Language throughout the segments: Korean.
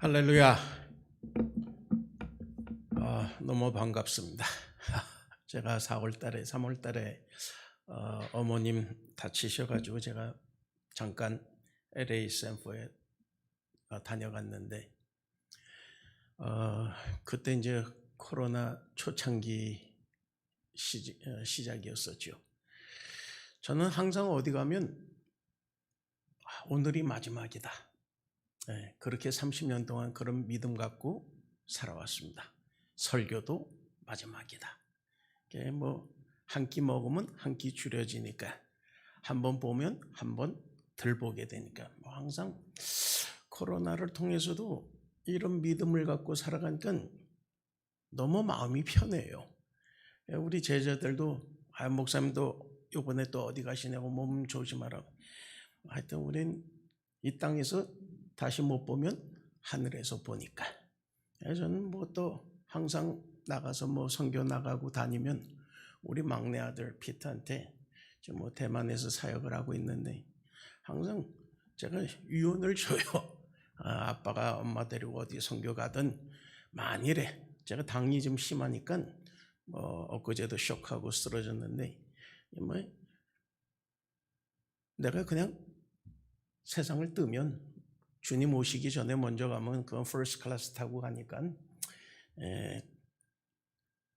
할렐루야. 너무 반갑습니다. 제가 4월달에 3월달에 어머님 다치셔가지고 제가 잠깐 LA 샌프에 다녀갔는데 그때 이제 코로나 초창기 시작이었었죠. 저는 항상 어디 가면 오늘이 마지막이다. 그렇게 30년 동안 그런 믿음 갖고 살아왔습니다. 설교도 마지막이다. 뭐 한 끼 먹으면 한 끼 줄여지니까 한 번 보면 한 번 덜 보게 되니까 뭐 항상 코로나를 통해서도 이런 믿음을 갖고 살아가니까 너무 마음이 편해요. 우리 제자들도 목사님도 이번에 또 어디 가시냐고 몸 조심하라고. 하여튼 우린 이 땅에서 다시 못 보면 하늘에서 보니까. 저는 뭐 또 항상 나가서 뭐 선교 나가고 다니면 우리 막내 아들 피터한테 지금 뭐 대만에서 사역을 하고 있는데 항상 제가 유언을 줘요. 아빠가 엄마 데리고 어디 선교 가든 만일에 제가 당이 좀 심하니까 뭐 엊그제도 쇼크하고 쓰러졌는데 뭐 내가 그냥 세상을 뜨면 주님 오시기 전에 먼저 가면 그건 퍼스트 클래스 타고 가니까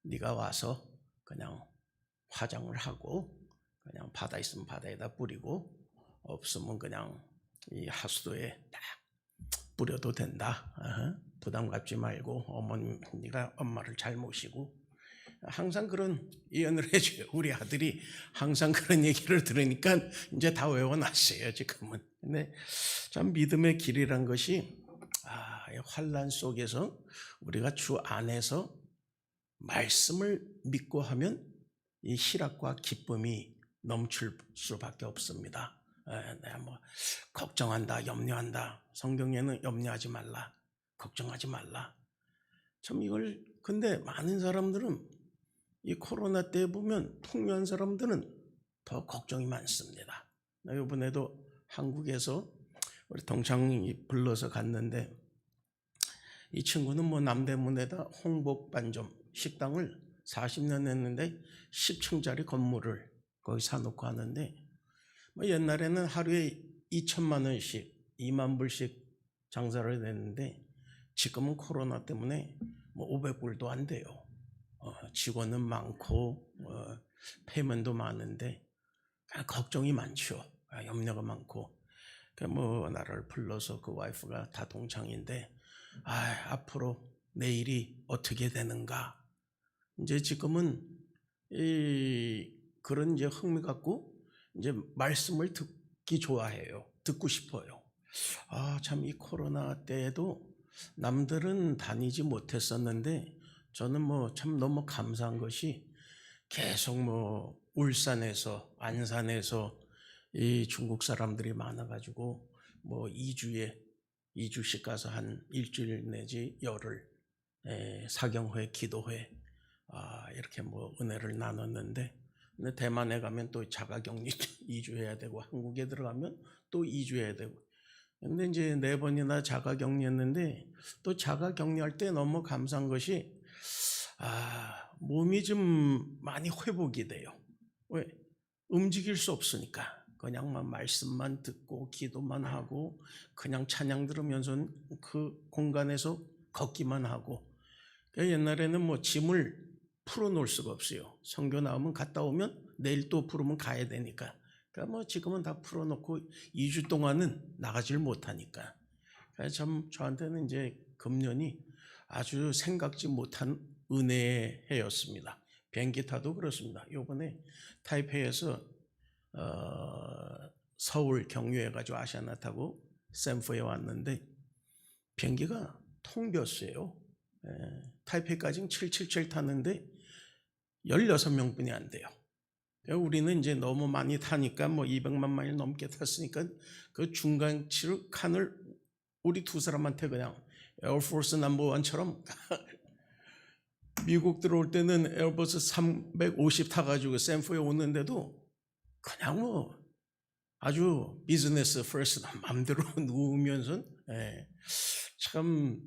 네가 와서 그냥 화장을 하고 그냥 바다 있으면 바다에다 뿌리고 없으면 그냥 이 하수도에 딱 뿌려도 된다. 부담 갖지 말고 어머님 네가 엄마를 잘 모시고 항상 그런 예언을 해줘요. 우리 아들이 항상 그런 얘기를 들으니까 이제 다 외워놨어요 지금은. 근데 참 믿음의 길이란 것이 환난 속에서 우리가 주 안에서 말씀을 믿고 하면 이 희락과 기쁨이 넘칠 수밖에 없습니다. 내가 뭐 걱정한다, 염려한다. 성경에는 염려하지 말라, 걱정하지 말라. 참 이걸 근데 많은 사람들은 이 코로나 때 보면 풍요한 사람들은 더 걱정이 많습니다. 이번에도 한국에서 우리 동창이 불러서 갔는데 이 친구는 뭐 남대문에다 홍복반점 식당을 40년 했는데 10층짜리 건물을 거기 사놓고 하는데 뭐 옛날에는 하루에 2천만 원씩 2만 불씩 장사를 했는데 지금은 코로나 때문에 뭐 500불도 안 돼요. 직원은 많고 페이먼도 많은데 걱정이 많죠. 염려가 많고. 뭐 나를 불러서 그 와이프가 다 동창인데 앞으로 내일이 어떻게 되는가. 이제 지금은 그런 이제 흥미 갖고 이제 말씀을 듣기 좋아해요. 듣고 싶어요. 참 이 코로나 때에도 남들은 다니지 못했었는데 저는 뭐 참 너무 감사한 것이 계속 뭐 울산에서 안산에서 이 중국 사람들이 많아가지고 뭐 2주씩 가서 한 일주일 내지 열흘 사경회 기도회 이렇게 뭐 은혜를 나눴는데 근데 대만에 가면 또 자가격리 2주 해야 되고 한국에 들어가면 또 2주 해야 되고 근데 이제 4번이나 자가격리했는데 또 자가격리할 때 너무 감사한 것이 몸이 좀 많이 회복이 돼요. 왜? 움직일 수 없으니까 그냥만 말씀만 듣고 기도만 하고 그냥 찬양 들으면서 그 공간에서 걷기만 하고 옛날에는 뭐 짐을 풀어놓을 수가 없어요. 선교 나오면 갔다 오면 내일 또 풀으면 가야 되니까 그러니까 뭐 지금은 다 풀어놓고 2주 동안은 나가질 못하니까 참 저한테는 이제 금년이 아주 생각지 못한 은혜의 해였습니다. 비행기 타도 그렇습니다. 이번에 타이페이에서 서울 경유해가지고 아시아나 타고 샌프에 왔는데 비행기가 텅 비었어요. 타이페이까지는 777 탔는데 16명뿐이 안 돼요. 우리는 이제 너무 많이 타니까 뭐 200만 마일 넘게 탔으니까 그 중간 칸을 우리 두 사람한테 그냥 에어포스 넘버 1처럼 미국 들어올 때는 에어버스 350 타가지고 샌프에 오는데도 그냥 뭐 아주 비즈니스 퍼스트 마음대로 누우면서 참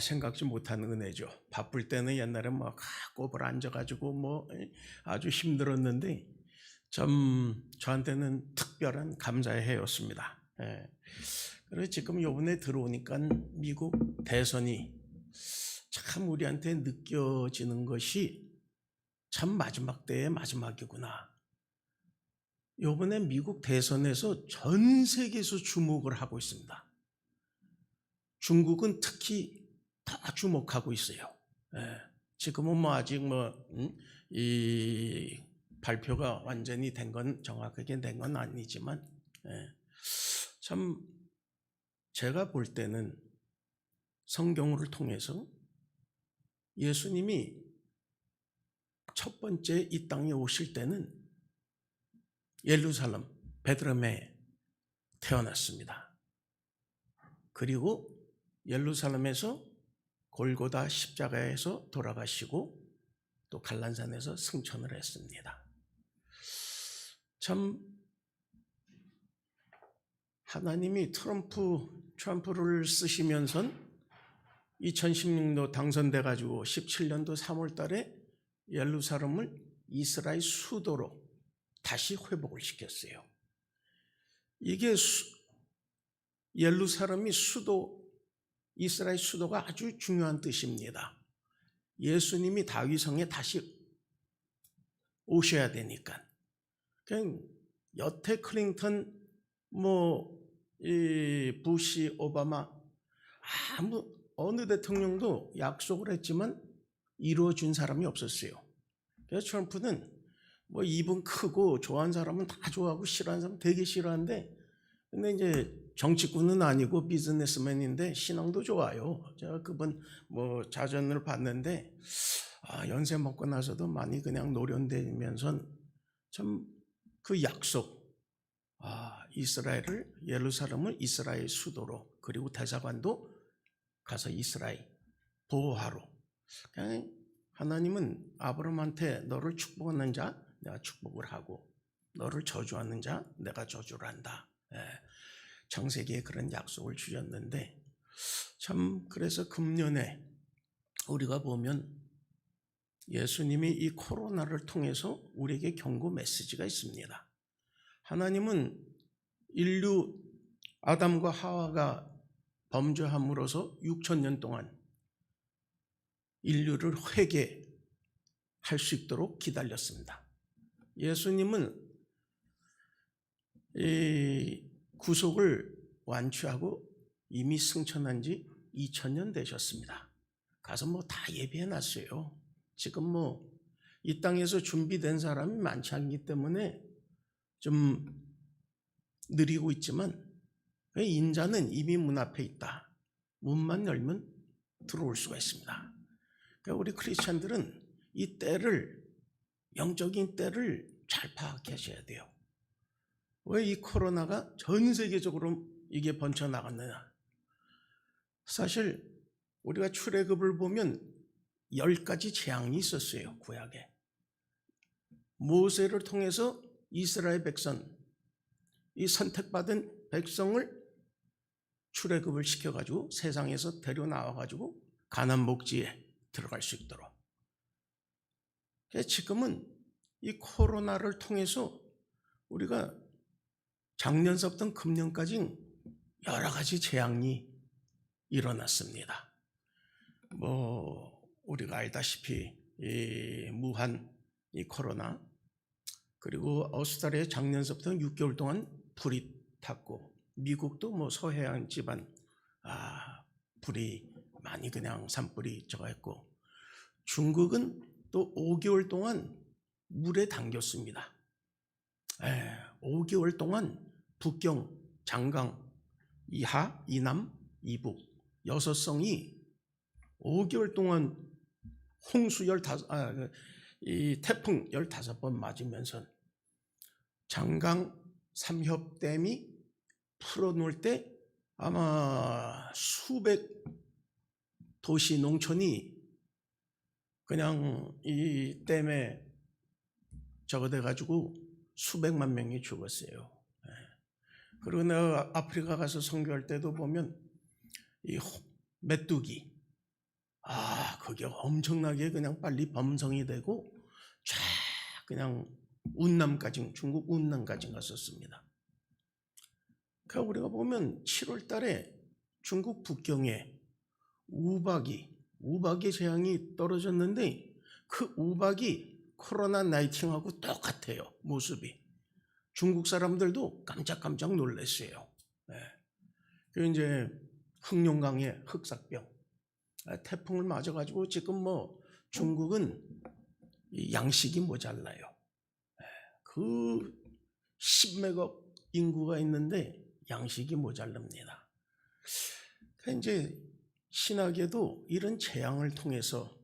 생각지 못한 은혜죠. 바쁠 때는 옛날에 뭐 꼬불 앉아가지고 뭐 아주 힘들었는데 참 저한테는 특별한 감사의 해였습니다. 예. 그리고 지금 요번에 들어오니까 미국 대선이 참 우리한테 느껴지는 것이 참 마지막 때의 마지막이구나. 요번에 미국 대선에서 전 세계에서 주목을 하고 있습니다. 중국은 특히 다 주목하고 있어요. 예. 지금은 뭐 아직 이 발표가 완전히 된 건 정확하게 된 건 아니지만, 참 제가 볼 때는 성경을 통해서 예수님이 첫 번째 이 땅에 오실 때는 예루살렘 베들레헴에 태어났습니다. 그리고 예루살렘에서 골고다 십자가에서 돌아가시고 또 갈란산에서 승천을 했습니다. 참 하나님이 트럼프를 쓰시면선 2016년 당선돼 가지고 17년도 3월 달에 예루살렘을 이스라엘 수도로 다시 회복을 시켰어요. 이게 예루살렘이 이스라엘 수도가 아주 중요한 뜻입니다. 예수님이 다윗성에 다시 오셔야 되니까. 그냥 여태 클린턴, 부시, 오바마 어느 대통령도 약속을 했지만 이루어준 사람이 없었어요. 그래서 트럼프는 입은 크고 좋아하는 사람은 다 좋아하고 싫어하는 사람은 되게 싫어하는데, 근데 이제 정치꾼은 아니고 비즈니스맨인데 신앙도 좋아요. 제가 그분 자전을 봤는데 연세 먹고 나서도 많이 그냥 노련되면서 참 그 약속, 예루살렘을 이스라엘 수도로, 그리고 대사관도 가서 이스라엘 보호하러. 그냥 하나님은 아브라함한테 너를 축복하는 자 내가 축복을 하고 너를 저주하는 자 내가 저주를 한다. 창세기에 그런 약속을 주셨는데, 참 그래서 금년에 우리가 보면 예수님이 이 코로나를 통해서 우리에게 경고 메시지가 있습니다. 하나님은 인류 아담과 하와가 범죄함으로써 6,000년 동안 인류를 회개할 수 있도록 기다렸습니다. 예수님은 이 구속을 완취하고 이미 승천한 지 2000년 되셨습니다. 가서 다 예비해 놨어요. 지금 이 땅에서 준비된 사람이 많지 않기 때문에 좀 느리고 있지만 인자는 이미 문 앞에 있다. 문만 열면 들어올 수가 있습니다. 그러니까 우리 크리스찬들은 이 때를, 영적인 때를 잘 파악하셔야 돼요. 왜 이 코로나가 전 세계적으로 이게 번져나갔느냐. 사실 우리가 출애굽을 보면 10가지 재앙이 있었어요. 구약에. 모세를 통해서 이스라엘 백성, 이 선택받은 백성을 출애굽을 시켜가지고 세상에서 데려 나와가지고 가나안 목지에 들어갈 수 있도록. 지금은 이 코로나를 통해서 우리가 작년서부터 금년까지 여러 가지 재앙이 일어났습니다. 우리가 알다시피 이 무한 이 코로나, 그리고 오스트리아 작년서부터 6개월 동안 불이 탔고, 미국도 서해안 지방 불이 많이 그냥 산불이 저거했고, 중국은 또 5개월 동안 물에 담겼습니다. 5개월 동안 북경, 장강, 이하, 이남, 이북 6성이 5개월 동안 이 태풍 15번 맞으면서 장강 삼협댐이 풀어놓을 때 아마 수백 도시 농촌이 그냥 이 댐에 저거 돼가지고 수백만 명이 죽었어요. 그리고 내가 아프리카 가서 선교할 때도 보면 이 메뚜기. 그게 엄청나게 그냥 빨리 범성이 되고 쫙 그냥 운남까지, 중국 운남까지 갔었습니다. 그러니까 우리가 보면 7월 달에 중국 북경에 우박이 재앙이 떨어졌는데 그 우박이 코로나 19하고 똑같아요, 모습이. 중국 사람들도 깜짝깜짝 놀랐어요. 그 이제 흑룡강의 흑사병, 태풍을 맞아가지고 지금 뭐 중국은 양식이 모자라요. 그 10몇억 인구가 있는데 양식이 모자랍니다. 그러니까 이제 신학에도 이런 재앙을 통해서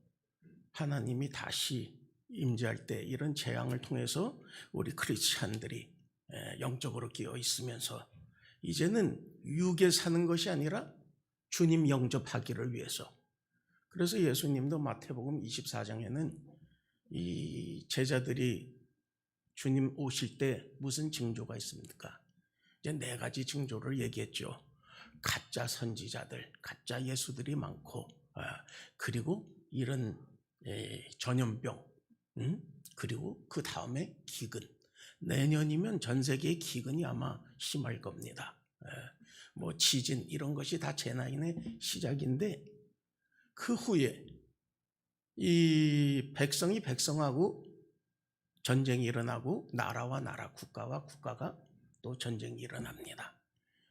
하나님이 다시 임재할 때 이런 재앙을 통해서 우리 크리스찬들이 영적으로 끼어 있으면서 이제는 육에 사는 것이 아니라 주님 영접하기를 위해서. 그래서 예수님도 마태복음 24장에는 이 제자들이 주님 오실 때 무슨 징조가 있습니까? 이제 4가지 징조를 얘기했죠. 가짜 선지자들, 가짜 예수들이 많고, 그리고 이런 전염병, 그리고 그 다음에 기근. 내년이면 전 세계의 기근이 아마 심할 겁니다. 뭐 지진 이런 것이 다 재난의 시작인데, 그 후에 이 백성이 백성하고 전쟁이 일어나고 나라와 나라, 국가와 국가가 또 전쟁이 일어납니다.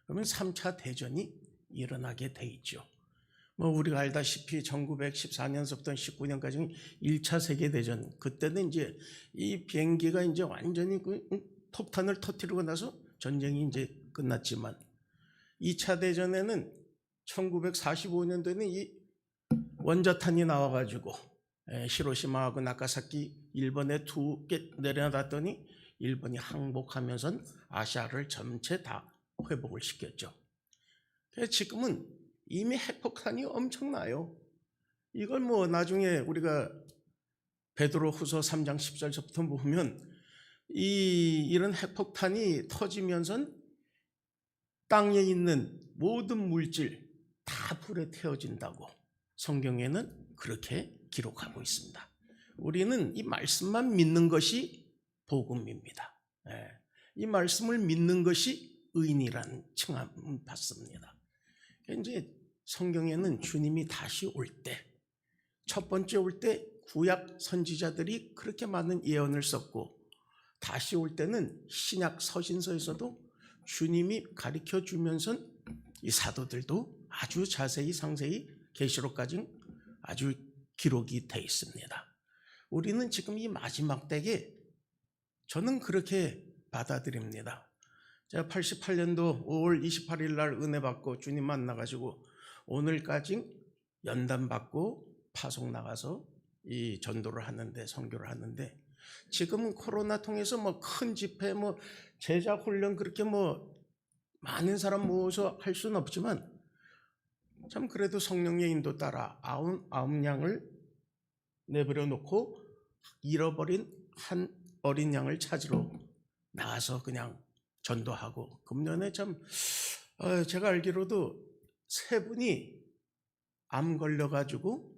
그러면 3차 대전이 일어나게 돼 있죠. 뭐 우리가 알다시피 1914년서부터 19년까지 1차 세계대전, 그때는 이제 이 비행기가 이제 완전히 그 폭탄을 터뜨리고 나서 전쟁이 이제 끝났지만 2차 대전에는 1945년도에는 이 원자탄이 나와가지고 히로시마하고 나가사키 일본에 2개 내려놨더니 일본이 항복하면서 아시아를 전체 다 회복을 시켰죠. 그래서 지금은 이미 핵폭탄이 엄청나요. 이걸 뭐 나중에 우리가 베드로후서 3장 10절부터 보면 이런 핵폭탄이 터지면서 땅에 있는 모든 물질 다 불에 태워진다고 성경에는 그렇게 기록하고 있습니다. 우리는 이 말씀만 믿는 것이 복음입니다. 이 말씀을 믿는 것이 의인이라는 칭함을 받습니다. 이제 성경에는 주님이 다시 올 때, 첫 번째 올 때 구약 선지자들이 그렇게 많은 예언을 썼고, 다시 올 때는 신약 서신서에서도 주님이 가르쳐 주면서 이 사도들도 아주 자세히 상세히 계시록까지 아주 기록이 되어 있습니다. 우리는 지금 이 마지막 때에 저는 그렇게 받아들입니다. 제가 88년도 5월 28일 날 은혜 받고 주님 만나가지고 오늘까지 연단 받고 파송 나가서 이 전도를 하는데, 선교를 하는데, 지금은 코로나 통해서 뭐 큰 집회, 뭐 제자 훈련 그렇게 뭐 많은 사람 모아서 할 수는 없지만 참 그래도 성령의 인도 따라 아홉 양을 내버려 놓고 잃어버린 한 어린 양을 찾으러 나가서 그냥 전도하고, 금년에 참 제가 알기로도 3분이 암 걸려가지고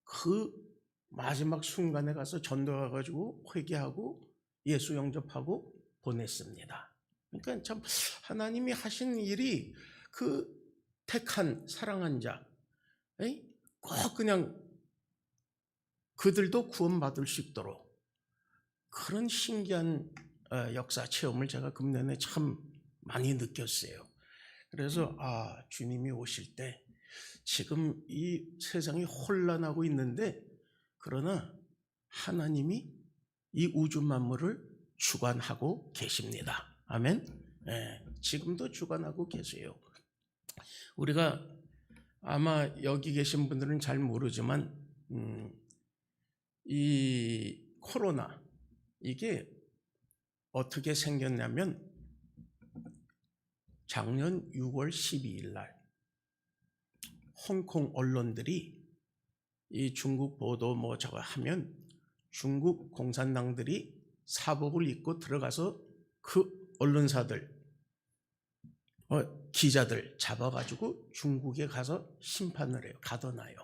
그 마지막 순간에 가서 전도해가지고 회개하고 예수 영접하고 보냈습니다. 그러니까 참 하나님이 하신 일이 그 택한 사랑한 자, 꼭 그냥 그들도 구원받을 수 있도록 그런 신기한 역사 체험을 제가 금년에 참 많이 느꼈어요. 그래서 주님이 오실 때 지금 이 세상이 혼란하고 있는데, 그러나 하나님이 이 우주 만물을 주관하고 계십니다. 아멘. 지금도 주관하고 계세요. 우리가 아마 여기 계신 분들은 잘 모르지만 이 코로나 이게 어떻게 생겼냐면 작년 6월 12일 날 홍콩 언론들이 이 중국 보도 뭐 저거 하면 중국 공산당들이 사복을 입고 들어가서 그 언론사들 기자들 잡아가지고 중국에 가서 심판을 해요. 가둬놔요.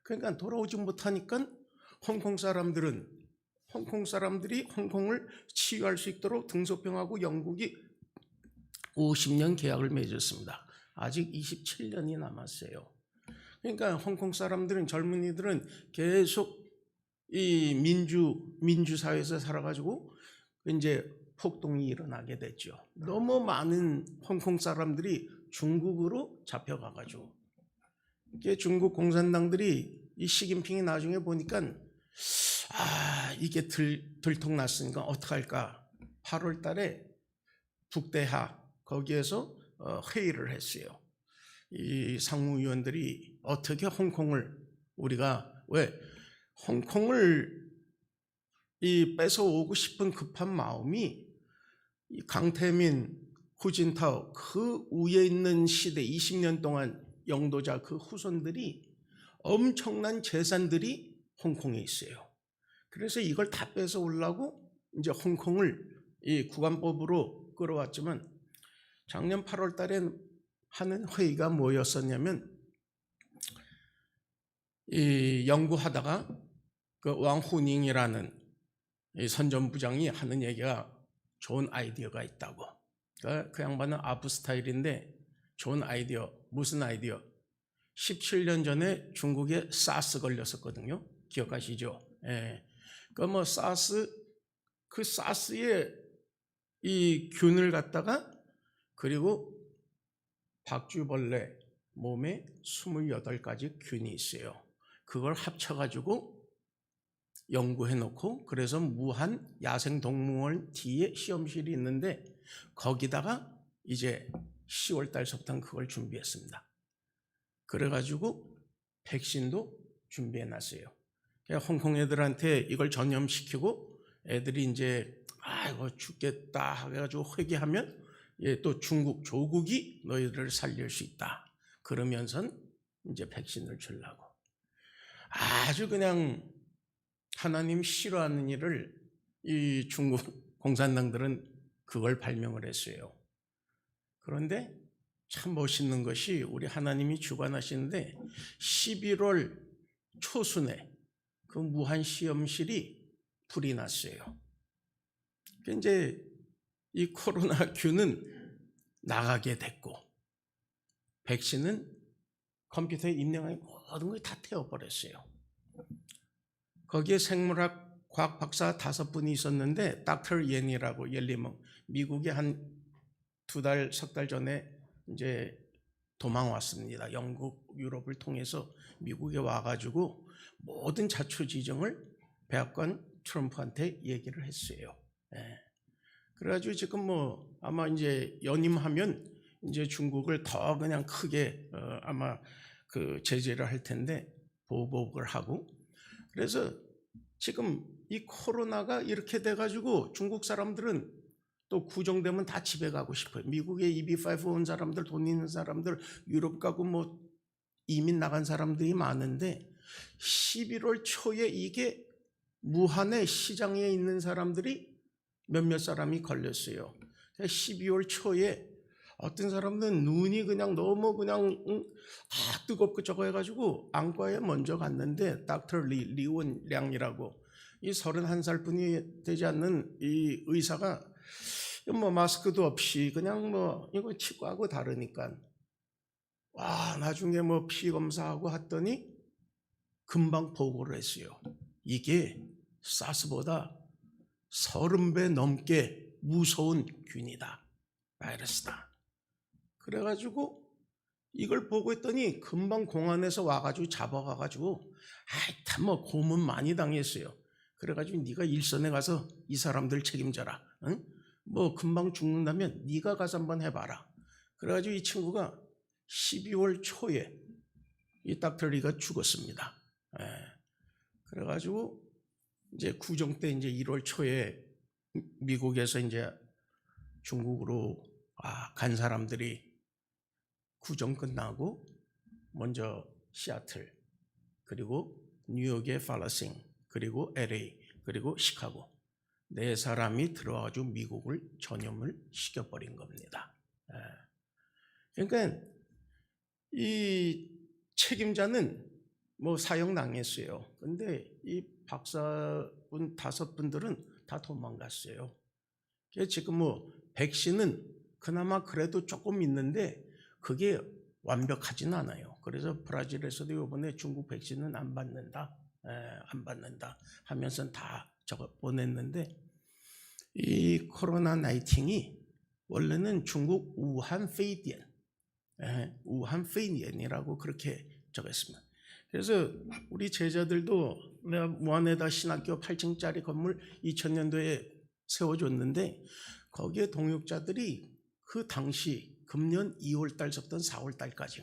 그러니까 돌아오지 못하니까 홍콩 사람들이 홍콩을 치유할 수 있도록 등소평하고 영국이 50년 계약을 맺었습니다. 아직 27년이 남았어요. 그러니까 홍콩 사람들은, 젊은이들은 계속 이 민주 사회에서 살아가지고 이제 폭동이 일어나게 됐죠. 너무 많은 홍콩 사람들이 중국으로 잡혀가가지고, 중국 공산당들이 이 시진핑이 나중에 보니까 이게 들통났으니까 어떡할까. 8월 달에 북대하 거기에서 회의를 했어요. 이 상무위원들이 어떻게 홍콩을, 우리가 왜 홍콩을 뺏어오고 싶은 급한 마음이 이 강태민, 후진타오 그 위에 있는 시대 20년 동안 영도자 그 후손들이 엄청난 재산들이 홍콩에 있어요. 그래서 이걸 다 뺏어오려고 이제 홍콩을 이 국안법으로 끌어왔지만, 작년 8월 달에 하는 회의가 뭐였었냐면, 이 연구하다가 그 왕후닝이라는 이 선전부장이 하는 얘기가 좋은 아이디어가 있다고. 그 양반은 아부 스타일인데 좋은 아이디어. 무슨 아이디어? 17년 전에 중국에 사스 걸렸었거든요. 기억하시죠? 예. 그 사스의 이 균을 갖다가, 그리고 박쥐벌레 몸에 28가지 균이 있어요. 그걸 합쳐가지고 연구해 놓고, 그래서 무한 야생동물원 뒤에 시험실이 있는데 거기다가 이제 10월 달서부터는 그걸 준비했습니다. 그래가지고 백신도 준비해 놨어요. 홍콩 애들한테 이걸 전염시키고 애들이 이제 이거 죽겠다 해가지고 회개하면 또 중국 조국이 너희들을 살릴 수 있다. 그러면서 이제 백신을 주려고. 아주 그냥 하나님 싫어하는 일을 이 중국 공산당들은 그걸 발명을 했어요. 그런데 참 멋있는 것이, 우리 하나님이 주관하시는데 11월 초순에 그 무한 시험실이 불이 났어요. 이제 이 코로나 균은 나가게 됐고, 백신은 컴퓨터에 입력한 모든 걸 다 태워버렸어요. 거기에 생물학 과학 박사 5분이 있었는데, 닥터 옌이라고, 옐리멍, 미국에 한 2달, 3달 전에 이제 도망 왔습니다. 영국, 유럽을 통해서 미국에 와가지고 모든 자초지종을 백악관 트럼프한테 얘기를 했어요. 그래가지고 지금 아마 이제 연임하면 이제 중국을 더 그냥 크게 아마 그 제재를 할 텐데, 보복을 하고. 그래서 지금 이 코로나가 이렇게 돼가지고 중국 사람들은 또 구정되면 다 집에 가고 싶어요. 미국에 EB5 온 사람들, 돈 있는 사람들, 유럽 가고 이민 나간 사람들이 많은데, 11월 초에 이게 무한의 시장에 있는 사람들이 몇몇 사람이 걸렸어요. 12월 초에 어떤 사람들은 눈이 그냥 너무 그냥 뜨겁고 저거 해가지고 안과에 먼저 갔는데, 닥터 리원량이라고 이 31살 뿐이 되지 않는 이 의사가 마스크도 없이 그냥 이거 치과하고 다르니까, 나중에 피 검사하고 했더니 금방 보고를 했어요. 이게 사스보다 30배 넘게 무서운 균이다, 바이러스다. 그래가지고 이걸 보고 했더니 금방 공안에서 와가지고 잡아가가지고 다 고문 많이 당했어요. 그래가지고 네가 일선에 가서 이 사람들 책임져라. 응? 금방 죽는다면 네가 가서 한번 해봐라. 그래가지고 이 친구가 12월 초에 이 닥터 리가 죽었습니다. 그래가지고 이제 구정 때 이제 1월 초에 미국에서 이제 중국으로 간 사람들이 구정 끝나고 먼저 시애틀, 그리고 뉴욕의 팔라싱, 그리고 LA, 그리고 시카고 4사람이 들어와가지고 미국을 전염을 시켜버린 겁니다. 그러니까 이 책임자는 뭐 사형당했어요. 근데 이 박사분 5분들은 다 도망갔어요. 지금 뭐 백신은 그나마 그래도 조금 있는데 그게 완벽하진 않아요. 그래서 브라질에서도 이번에 중국 백신은 안 받는다, 안 받는다 하면서 다 저거 보냈는데, 이 코로나 19이 원래는 중국 우한 페이디엔, 우한 페이디엔이라고 그렇게 적었습니다. 그래서 우리 제자들도 내가 무안에다 신학교 8층짜리 건물 2000년도에 세워줬는데 거기에 동역자들이 그 당시 금년 2월 달부터 4월 달까지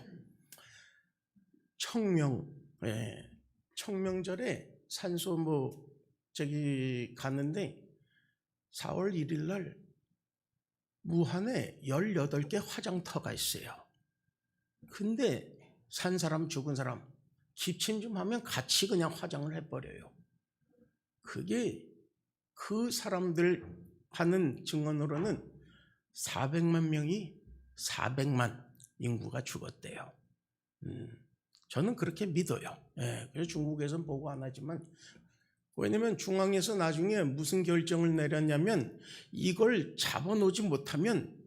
청명절에 산소 뭐 저기 갔는데 4월 1일 날 무한에 18개 화장터가 있어요. 근데 산 사람 죽은 사람 기침 좀 하면 같이 그냥 화장을 해버려요. 그게 그 사람들 하는 증언으로는 400만 명이 400만 인구가 죽었대요. 저는 그렇게 믿어요. 그래서 중국에서는 보고 안 하지만, 왜냐면 중앙에서 나중에 무슨 결정을 내렸냐면 이걸 잡아놓지 못하면,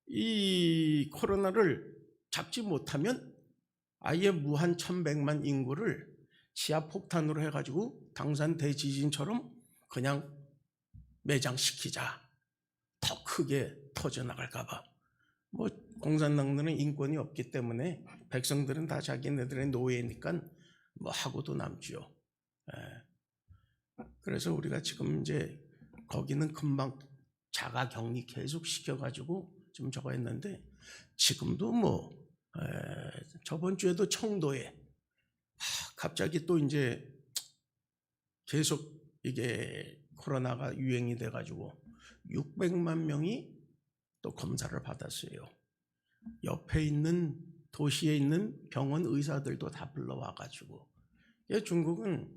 이 코로나를 잡지 못하면 아예 무한 1100만 인구를 지하폭탄으로 해가지고 당산 대지진처럼 그냥 매장시키자. 더 크게 터져나갈까봐. 뭐 공산당들은 인권이 없기 때문에 백성들은 다 자기네들의 노예니까 뭐 하고도 남죠. 그래서 우리가 지금 이제 거기는 금방 자가격리 계속 시켜가지고 좀 저거 했는데, 지금도 뭐 저번 주에도 청도에 갑자기 또 이제 계속 이게 코로나가 유행이 돼가지고 600만 명이 또 검사를 받았어요. 옆에 있는 도시에 있는 병원 의사들도 다 불러와가지고. 중국은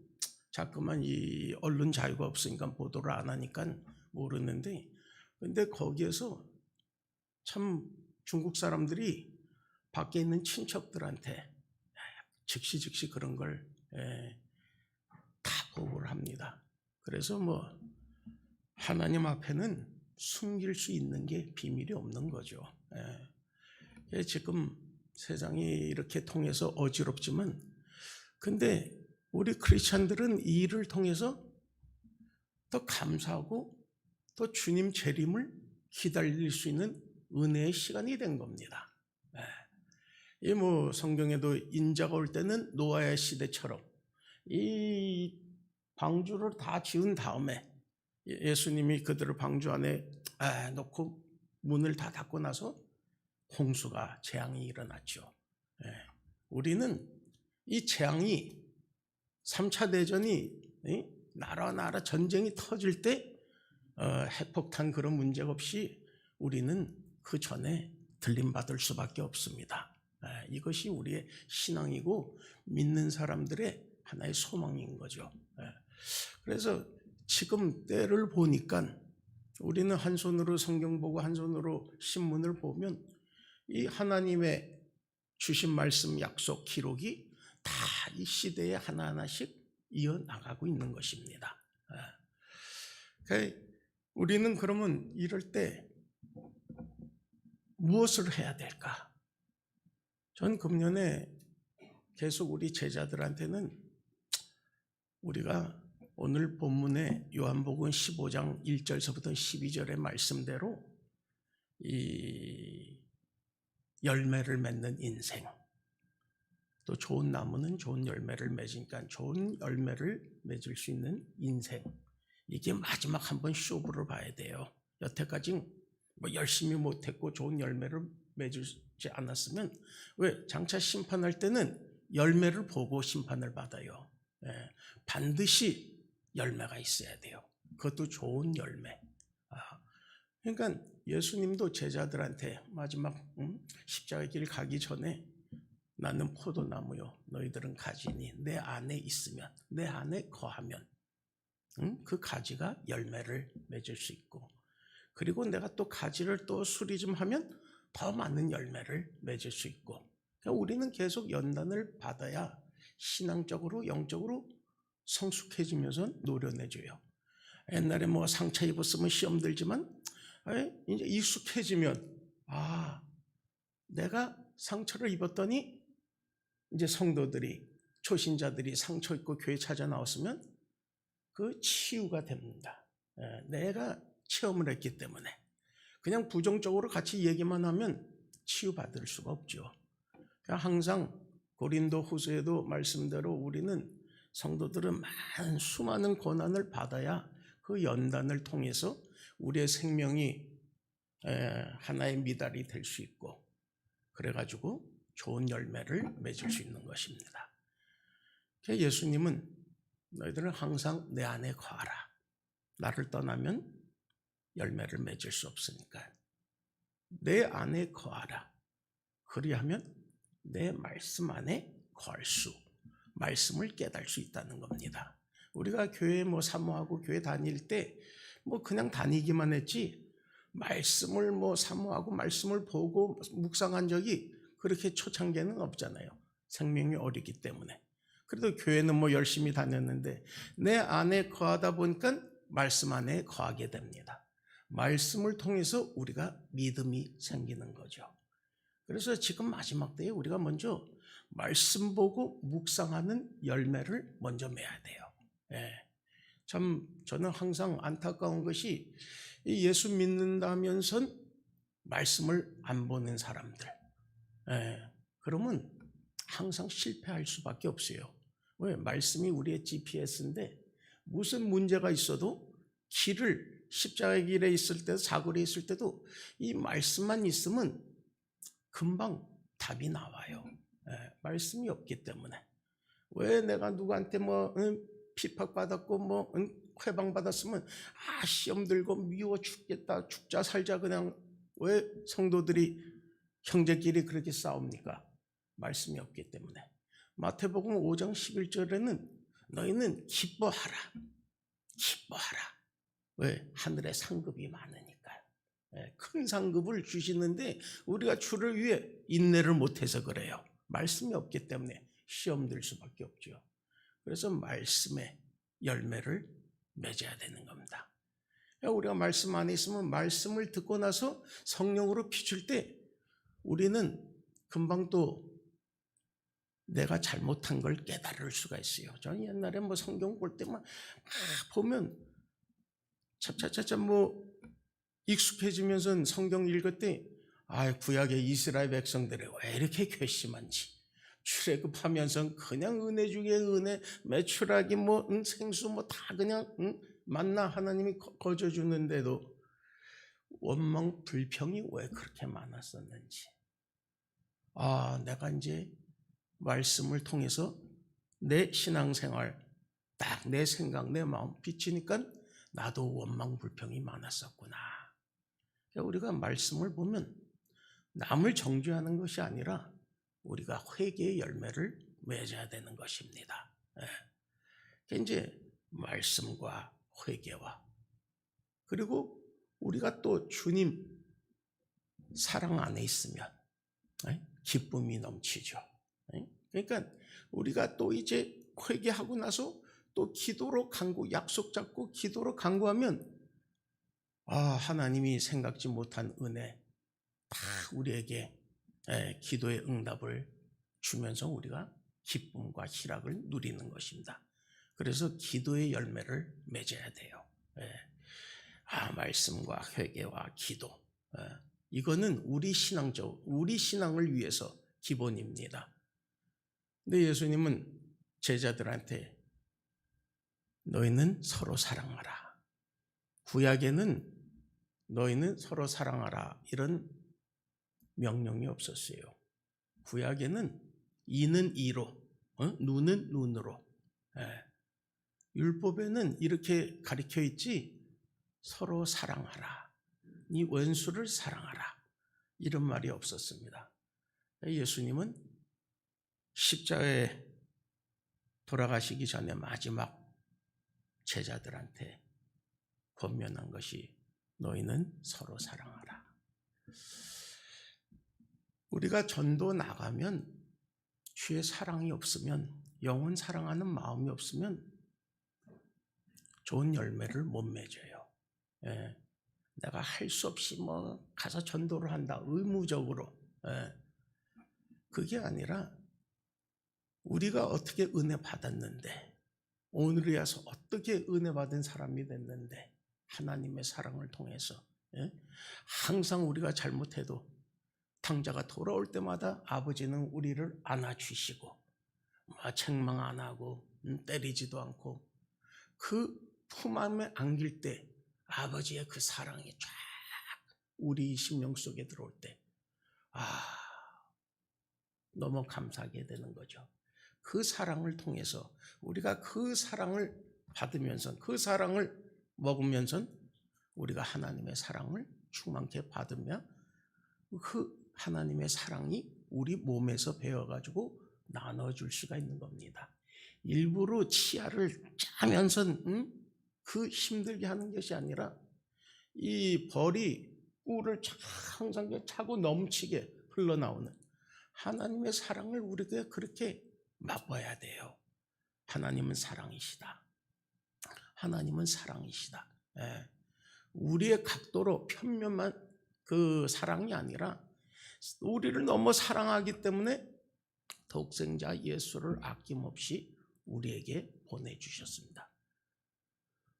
자꾸만 이 언론 자유가 없으니까 보도를 안 하니까 모르는데, 근데 거기에서 참 중국 사람들이 밖에 있는 친척들한테 즉시 그런 걸 다 보고를 합니다. 그래서 뭐 하나님 앞에는 숨길 수 있는 게 비밀이 없는 거죠. 지금 세상이 이렇게 통해서 어지럽지만, 근데 우리 크리스찬들은 이 일을 통해서 더 감사하고 또 주님 재림을 기다릴 수 있는 은혜의 시간이 된 겁니다. 이 뭐 성경에도 인자가 올 때는 노아의 시대처럼 이 방주를 다 지은 다음에 예수님이 그들을 방주 안에 놓고 문을 다 닫고 나서 홍수가 재앙이 일어났죠. 우리는 이 재앙이 3차 대전이 나라 전쟁이 터질 때 핵폭탄 그런 문제가 없이 우리는 그 전에 들림받을 수밖에 없습니다. 이것이 우리의 신앙이고 믿는 사람들의 하나의 소망인 거죠. 그래서 지금 때를 보니까 우리는 한 손으로 성경 보고 한 손으로 신문을 보면 이 하나님의 주신 말씀, 약속, 기록이 다 이 시대에 하나하나씩 이어나가고 있는 것입니다. 우리는 그러면 이럴 때 무엇을 해야 될까? 전 금년에 계속 우리 제자들한테는 우리가 오늘 본문의 요한복음 15장 1절서부터 12절의 말씀대로 이 열매를 맺는 인생, 또 좋은 나무는 좋은 열매를 맺으니까 좋은 열매를 맺을 수 있는 인생, 이게 마지막 한번 쇼부를 봐야 돼요. 여태까지 뭐 열심히 못했고 좋은 열매를 맺지 않았으면, 왜 장차 심판할 때는 열매를 보고 심판을 받아요. 반드시 열매가 있어야 돼요. 그것도 좋은 열매. 그러니까 예수님도 제자들한테 마지막 십자가 길 가기 전에 나는 포도나무요 너희들은 가지니 내 안에 있으면, 내 안에 거하면 그 가지가 열매를 맺을 수 있고, 그리고 내가 또 가지를 또 수리 좀 하면 더 많은 열매를 맺을 수 있고, 그러니까 우리는 계속 연단을 받아야 신앙적으로 영적으로 성숙해지면서 노련해져요. 옛날에 뭐 상처 입었으면 시험 들지만 이제 익숙해지면 내가 상처를 입었더니 이제 성도들이 초신자들이 상처 입고 교회 찾아 나왔으면 그 치유가 됩니다. 내가 체험을 했기 때문에 그냥 부정적으로 같이 얘기만 하면 치유받을 수가 없죠. 항상 고린도 후서에도 말씀대로 우리는 성도들은 수많은 고난을 받아야 그 연단을 통해서 우리의 생명이 하나의 미달이 될 수 있고, 그래가지고 좋은 열매를 맺을 수 있는 것입니다. 예수님은 너희들은 항상 내 안에 거하라. 나를 떠나면 열매를 맺을 수 없으니까 내 안에 거하라. 그리하면 내 말씀 안에 거할 수, 말씀을 깨달을 수 있다는 겁니다. 우리가 교회 사모하고 교회 다닐 때 그냥 다니기만 했지 말씀을 사모하고 말씀을 보고 묵상한 적이 그렇게 초창기에는 없잖아요. 생명이 어리기 때문에. 그래도 교회는 열심히 다녔는데 내 안에 거하다 보니까 말씀 안에 거하게 됩니다. 말씀을 통해서 우리가 믿음이 생기는 거죠. 그래서 지금 마지막 때에 우리가 먼저 말씀 보고 묵상하는 열매를 먼저 맺어야 돼요. 참 저는 항상 안타까운 것이 예수 믿는다면선 말씀을 안 보는 사람들. 그러면 항상 실패할 수밖에 없어요. 왜? 말씀이 우리의 GPS인데 무슨 문제가 있어도 길을 십자가의 길에 있을 때도 사거리에 있을 때도 이 말씀만 있으면 금방 답이 나와요. 말씀이 없기 때문에. 왜 내가 누구한테 핍박받았고 회방받았으면 시험 들고 미워 죽겠다, 죽자 살자 그냥. 왜 성도들이 형제끼리 그렇게 싸웁니까? 말씀이 없기 때문에. 마태복음 5장 11절에는 너희는 기뻐하라. 기뻐하라. 왜? 하늘에 상급이 많으니까. 큰 상급을 주시는데 우리가 주를 위해 인내를 못해서 그래요. 말씀이 없기 때문에 시험 들 수밖에 없죠. 그래서 말씀의 열매를 맺어야 되는 겁니다. 우리가 말씀 안에 있으면 말씀을 듣고 나서 성령으로 비출 때 우리는 금방 또 내가 잘못한 걸 깨달을 수가 있어요. 저는 옛날에 성경 볼 때만 보면 차차차차 익숙해지면서 성경 읽을 때 구약의 이스라엘 백성들이 왜 이렇게 괘씸한지, 출애굽하면서 그냥 은혜 중에 은혜, 메추라기 생수 다 그냥 만나 하나님이 거저 주는데도 원망 불평이 왜 그렇게 많았었는지. 내가 이제 말씀을 통해서 내 신앙생활 딱 내 생각 내 마음 비치니까 나도 원망 불평이 많았었구나. 우리가 말씀을 보면 남을 정죄하는 것이 아니라 우리가 회개의 열매를 맺어야 되는 것입니다. 이제 말씀과 회개와, 그리고 우리가 또 주님 사랑 안에 있으면 기쁨이 넘치죠. 그러니까 우리가 또 이제 회개하고 나서 또 기도로 간구, 약속 잡고 기도로 간구하면 하나님이 생각지 못한 은혜 다 우리에게 기도의 응답을 주면서 우리가 기쁨과 희락을 누리는 것입니다. 그래서 기도의 열매를 맺어야 돼요. 말씀과 회개와 기도, 이거는 우리 신앙을 위해서 기본입니다. 근데 예수님은 제자들한테 너희는 서로 사랑하라. 구약에는 너희는 서로 사랑하라 이런 명령이 없었어요. 구약에는 이는 이로, 눈은 눈으로. 율법에는 이렇게 가르쳐 있지 서로 사랑하라. 네 원수를 사랑하라. 이런 말이 없었습니다. 예수님은 십자가에 돌아가시기 전에 마지막 제자들한테 권면한 것이 너희는 서로 사랑하라. 우리가 전도 나가면 주의 사랑이 없으면, 영혼 사랑하는 마음이 없으면 좋은 열매를 못 맺어요. 예. 내가 할 수 없이 뭐 가서 전도를 한다, 의무적으로. 예. 그게 아니라 우리가 어떻게 은혜 받았는데, 오늘에 와서 어떻게 은혜 받은 사람이 됐는데, 하나님의 사랑을 통해서. 예? 항상 우리가 잘못해도 탕자가 돌아올 때마다 아버지는 우리를 안아주시고, 책망 안 하고 때리지도 않고, 그 품 안에 안길 때 아버지의 그 사랑이 쫙 우리 심령 속에 들어올 때, 너무 감사하게 되는 거죠. 그 사랑을 통해서 우리가 그 사랑을 받으면서, 그 사랑을 먹으면서 우리가 하나님의 사랑을 충만케 받으며, 그 하나님의 사랑이 우리 몸에서 배어가지고 나눠줄 수가 있는 겁니다. 일부러 치아를 짜면서 그 힘들게 하는 것이 아니라, 이 벌이 꿀을 항상 차고 넘치게 흘러나오는 하나님의 사랑을 우리가 그렇게 맛봐야 돼요. 하나님은 사랑이시다. 하나님은 사랑이시다. 예. 우리의 각도로 편면만 그 사랑이 아니라, 우리를 너무 사랑하기 때문에 독생자 예수를 아낌없이 우리에게 보내주셨습니다.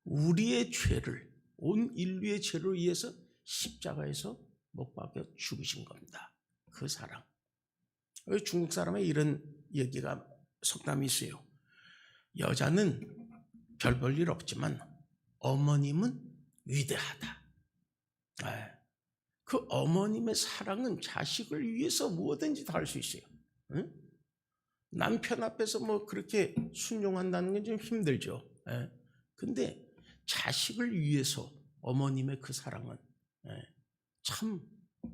우리의 죄를, 온 인류의 죄를 위해서 십자가에서 못 박혀 죽으신 겁니다. 그 사랑. 중국 사람의 이런 얘기가, 속담이 있어요. 여자는 별 볼 일 없지만 어머님은 위대하다. 그 어머님의 사랑은 자식을 위해서 무엇든지 다 할 수 있어요. 응? 남편 앞에서 뭐 그렇게 순종한다는 게 좀 힘들죠. 근데 자식을 위해서 어머님의 그 사랑은 참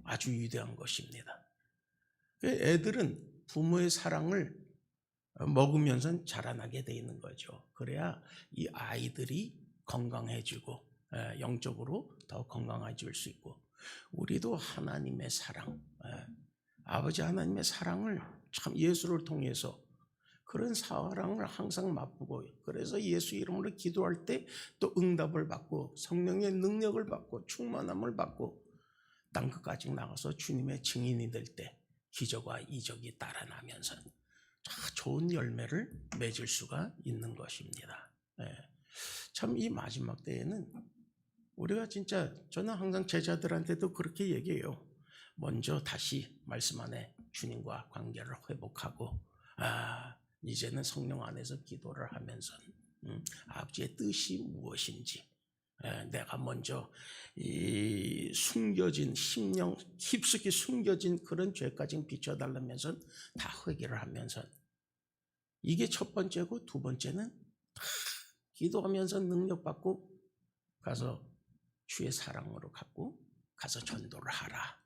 아주 위대한 것입니다. 애들은 부모의 사랑을 먹으면서 자라나게 돼 있는 거죠. 그래야 이 아이들이 건강해지고 영적으로 더 건강해질 수 있고, 우리도 하나님의 사랑, 아버지 하나님의 사랑을 참 예수를 통해서 그런 사랑을 항상 맛보고, 그래서 예수 이름으로 기도할 때 또 응답을 받고 성령의 능력을 받고 충만함을 받고 땅 끝까지 나가서 주님의 증인이 될 때 기적과 이적이 따라나면서 좋은 열매를 맺을 수가 있는 것입니다. 참 이 마지막 때에는 우리가 진짜, 저는 항상 제자들한테도 그렇게 얘기해요. 먼저 다시 말씀 안에 주님과 관계를 회복하고, 이제는 성령 안에서 기도를 하면서 아버지의 뜻이 무엇인지, 내가 먼저 이 숨겨진 심령 깊숙이 숨겨진 그런 죄까지 비춰달라면서 다 회개를 하면서, 이게 첫 번째고, 두 번째는 기도하면서 능력받고 가서 주의 사랑으로 갖고 가서 전도를 하라.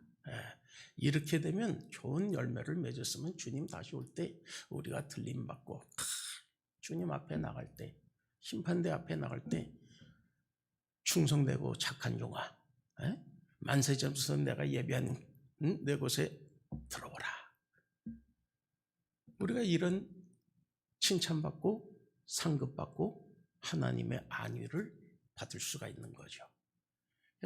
이렇게 되면 좋은 열매를 맺었으면 주님 다시 올 때 우리가 들림받고 주님 앞에 나갈 때, 심판대 앞에 나갈 때 충성되고 착한 종아, 만세점에서 내가 예비한 내 곳에 들어오라. 우리가 이런 칭찬받고 상급받고 하나님의 안위를 받을 수가 있는 거죠.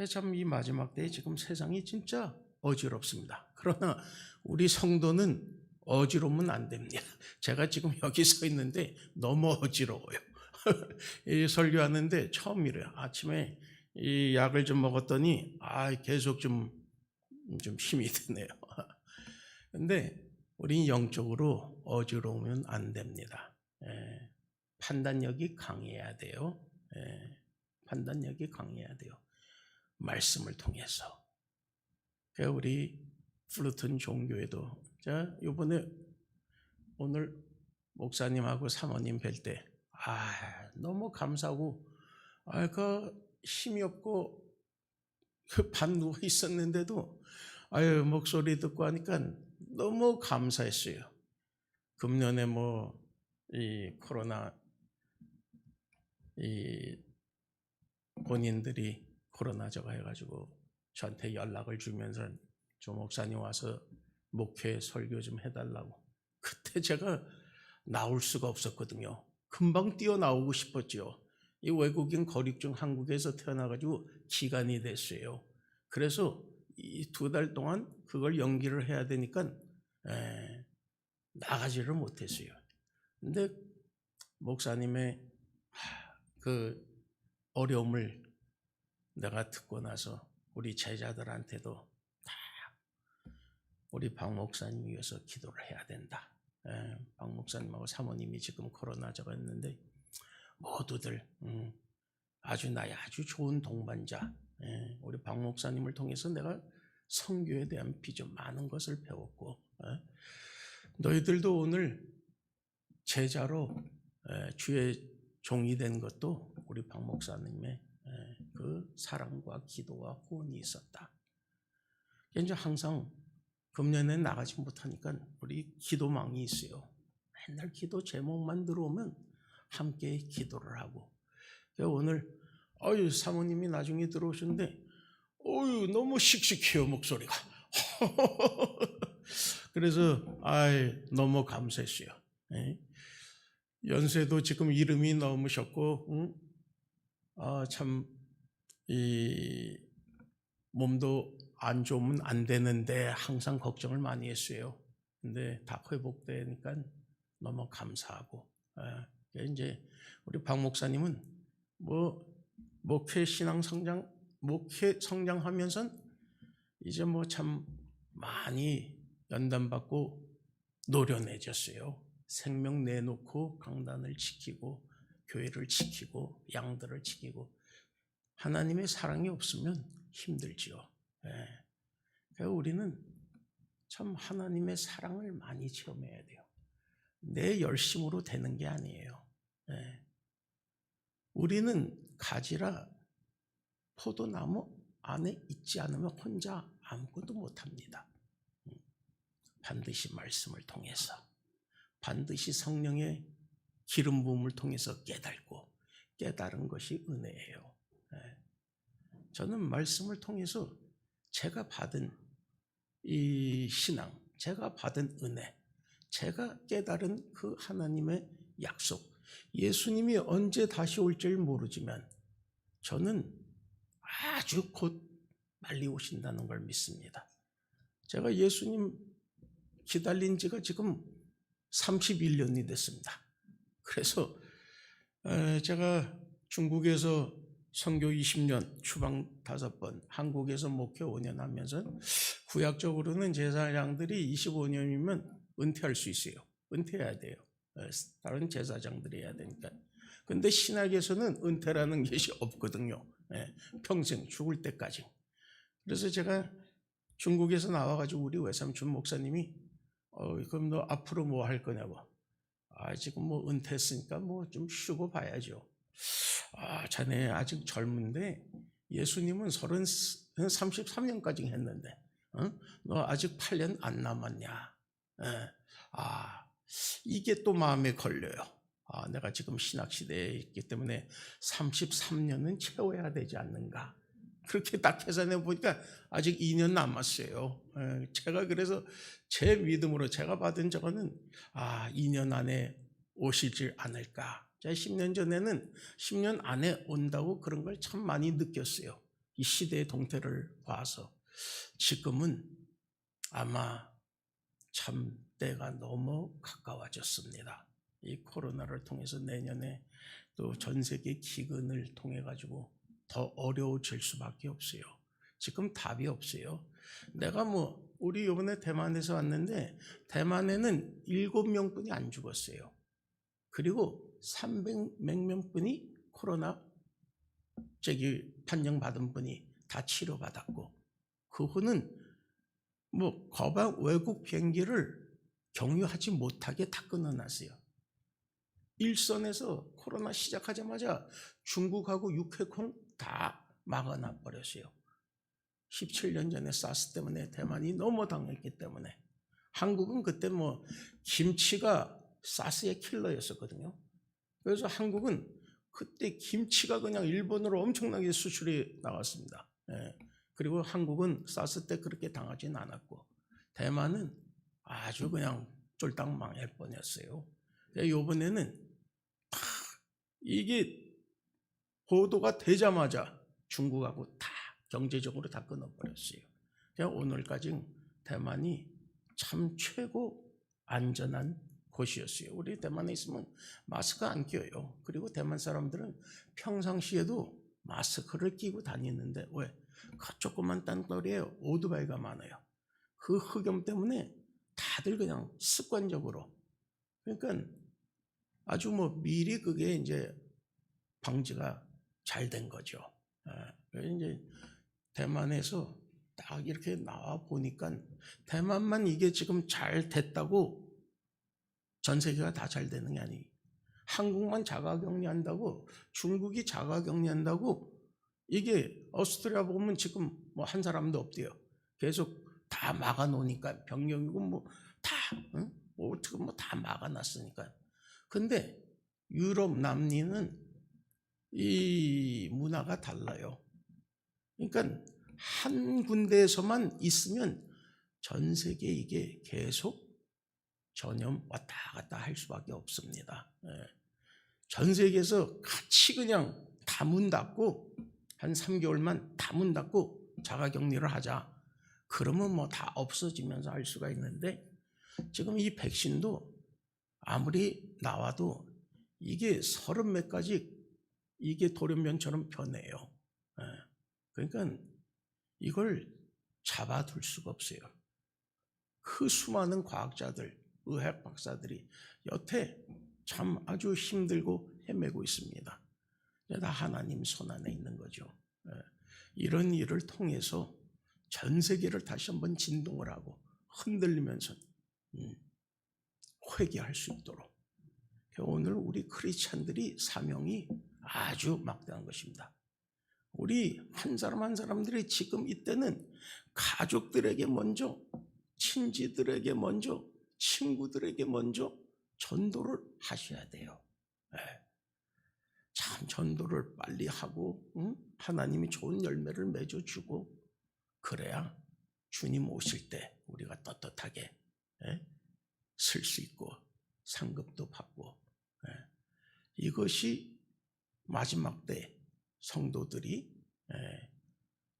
참 이 마지막 때에 지금 세상이 진짜 어지럽습니다. 그러나 우리 성도는 어지러우면 안 됩니다. 제가 지금 여기 서 있는데 너무 어지러워요. 이 설교하는데 처음 이래요. 아침에 이 약을 좀 먹었더니 계속 좀 힘이 드네요. 근데 우린 영적으로 어지러우면 안 됩니다. 판단력이 강해야 돼요. 판단력이 강해야 돼요. 말씀을 통해서. 우리 플루턴 종교에도, 이번에 오늘 목사님하고 사모님 뵐 때 너무 감사하고, 그 힘이 없고 반 누워 있었는데도 목소리 듣고 하니까 너무 감사했어요. 금년에 이 코로나, 이 본인들이 코로나 저거 해가지고 저한테 연락을 주면서 조 목사님 와서 목회 설교 좀 해달라고. 그때 제가 나올 수가 없었거든요. 금방 뛰어나오고 싶었죠. 이 외국인 거륙 중 한국에서 태어나가지고 기간이 됐어요. 그래서 이 2달 동안 그걸 연기를 해야 되니까 나가지를 못했어요. 근데 목사님의 그 어려움을 내가 듣고 나서 우리 제자들한테도 다 우리 박 목사님 위해서 기도를 해야 된다. 박 목사님하고 사모님이 지금 코로나자가 있는데 모두들 아주 나의 아주 좋은 동반자, 우리 박 목사님을 통해서 내가 선교에 대한 비전 많은 것을 배웠고, 너희들도 오늘 제자로 주의 종이 된 것도 우리 박 목사님의 그 사랑과 기도와 후원이 있었다. 이제 항상 금년에 나가지 못하니까 우리 기도망이 있어요. 맨날 기도 제목만 들어오면 함께 기도를 하고. 오늘 사모님이 나중에 들어오셨는데 너무 씩씩해요, 목소리가. 그래서 너무 감사했어요. 연세도 지금 이름이 넘으셨고 참 이 몸도 안 좋으면 안 되는데 항상 걱정을 많이 했어요. 근데 다 회복되니까 너무 감사하고, 이제 우리 박 목사님은 목회 성장하면서 이제 참 많이 연단받고 노련해졌어요. 생명 내놓고 강단을 지키고 교회를 지키고 양들을 지키고. 하나님의 사랑이 없으면 힘들지요. 그래서 우리는 참 하나님의 사랑을 많이 체험해야 돼요. 내 열심으로 되는 게 아니에요. 우리는 가지라 포도나무 안에 있지 않으면 혼자 아무것도 못합니다. 반드시 말씀을 통해서, 반드시 성령의 기름 부음을 통해서 깨닫고, 깨달은 것이 은혜예요. 저는 말씀을 통해서 제가 받은 이 신앙, 제가 받은 은혜, 제가 깨달은 그 하나님의 약속, 예수님이 언제 다시 올지를 모르지만 저는 아주 곧 빨리 오신다는 걸 믿습니다. 제가 예수님 기다린 지가 지금 31년이 됐습니다. 그래서 제가 중국에서 선교 20년, 추방 5번, 한국에서 목회 5년 하면서 구약적으로는 제사장들이 25년이면 은퇴할 수 있어요. 은퇴해야 돼요. 다른 제사장들이 해야 되니까. 근데 신학에서는 은퇴라는 것이 없거든요. 평생 죽을 때까지. 그래서 제가 중국에서 나와가지고 우리 외삼촌 목사님이 그럼 너 앞으로 뭐 할 거냐고. 지금 은퇴했으니까 좀 쉬고 봐야죠. 자네 아직 젊은데 예수님은 33년까지 했는데 너 아직 8년 안 남았냐. 이게 또 마음에 걸려요. 내가 지금 신학시대에 있기 때문에 33년은 채워야 되지 않는가. 그렇게 딱 계산해 보니까 아직 2년 남았어요. 제가 그래서 제 믿음으로 제가 받은 저거는 2년 안에 오시질 않을까. 제가 10년 전에는 10년 안에 온다고 그런 걸 참 많이 느꼈어요. 이 시대의 동태를 봐서. 지금은 아마 참 때가 너무 가까워졌습니다. 이 코로나를 통해서 내년에 또 전 세계 기근을 통해 가지고 더 어려워질 수밖에 없어요. 지금 답이 없어요. 내가 우리 이번에 대만에서 왔는데 대만에는 7명뿐이 안 죽었어요. 그리고 300몇 명뿐이 코로나 판정받은 분이 다 치료받았고, 그 후는 거방 외국 비행기를 경유하지 못하게 다 끊어놨어요. 일선에서 코로나 시작하자마자 중국하고 육해공 다 막아놔 버렸어요. 17년 전에 사스 때문에 대만이 너무 당했기 때문에. 한국은 그때 김치가 사스의 킬러였었거든요. 그래서 한국은 그때 김치가 그냥 일본으로 엄청나게 수출이 나왔습니다. 그리고 한국은 사스 때 그렇게 당하진 않았고, 대만은 아주 그냥 쫄딱 망할 뻔했어요. 이번에는 이게 보도가 되자마자 중국하고 다 경제적으로 다 끊어버렸어요. 오늘까지 대만이 참 최고 안전한 곳이었어요. 우리 대만에 있으면 마스크 안 껴요. 그리고 대만 사람들은 평상시에도 마스크를 끼고 다니는데 왜? 그 조그만 땅덩어리에 오토바이가 많아요. 그 흑염 때문에 다들 그냥 습관적으로, 그러니까 아주 미리 그게 이제 방지가 잘 된 거죠. 그래서 이제 대만에서 딱 이렇게 나와 보니까 대만만 이게 지금 잘 됐다고 전 세계가 다 잘 되는 게 아니에요. 한국만 자가격리한다고, 중국이 자가격리한다고, 이게 오스트리아 보면 지금 한 사람도 없대요. 계속 다 막아놓으니까 병력이고 다 어떻게 다 막아놨으니까. 근데 유럽 남미는 이 문화가 달라요. 그러니까 한 군데에서만 있으면 전 세계 이게 계속 전염 왔다 갔다 할 수밖에 없습니다. 전 세계에서 같이 그냥 다 문 닫고 한 3개월만 다 문 닫고 자가격리를 하자. 그러면 다 없어지면서 할 수가 있는데, 지금 이 백신도 아무리 나와도 이게 30몇 가지 이게 돌연변처럼 변해요. 그러니까 이걸 잡아둘 수가 없어요. 그 수많은 과학자들, 의학 박사들이 여태 참 아주 힘들고 헤매고 있습니다. 다 하나님 손 안에 있는 거죠. 이런 일을 통해서 전 세계를 다시 한번 진동을 하고 흔들리면서 회개할 수 있도록, 오늘 우리 크리스찬들이 사명이 아주 막대한 것입니다. 우리 한 사람 한 사람들이 지금 이때는 가족들에게 먼저, 친지들에게 먼저, 친구들에게 먼저 전도를 하셔야 돼요. 참 전도를 빨리 하고 하나님이 좋은 열매를 맺어주고, 그래야 주님 오실 때 우리가 떳떳하게 쓸 수 있고 상급도 받고, 이것이 마지막 때 성도들이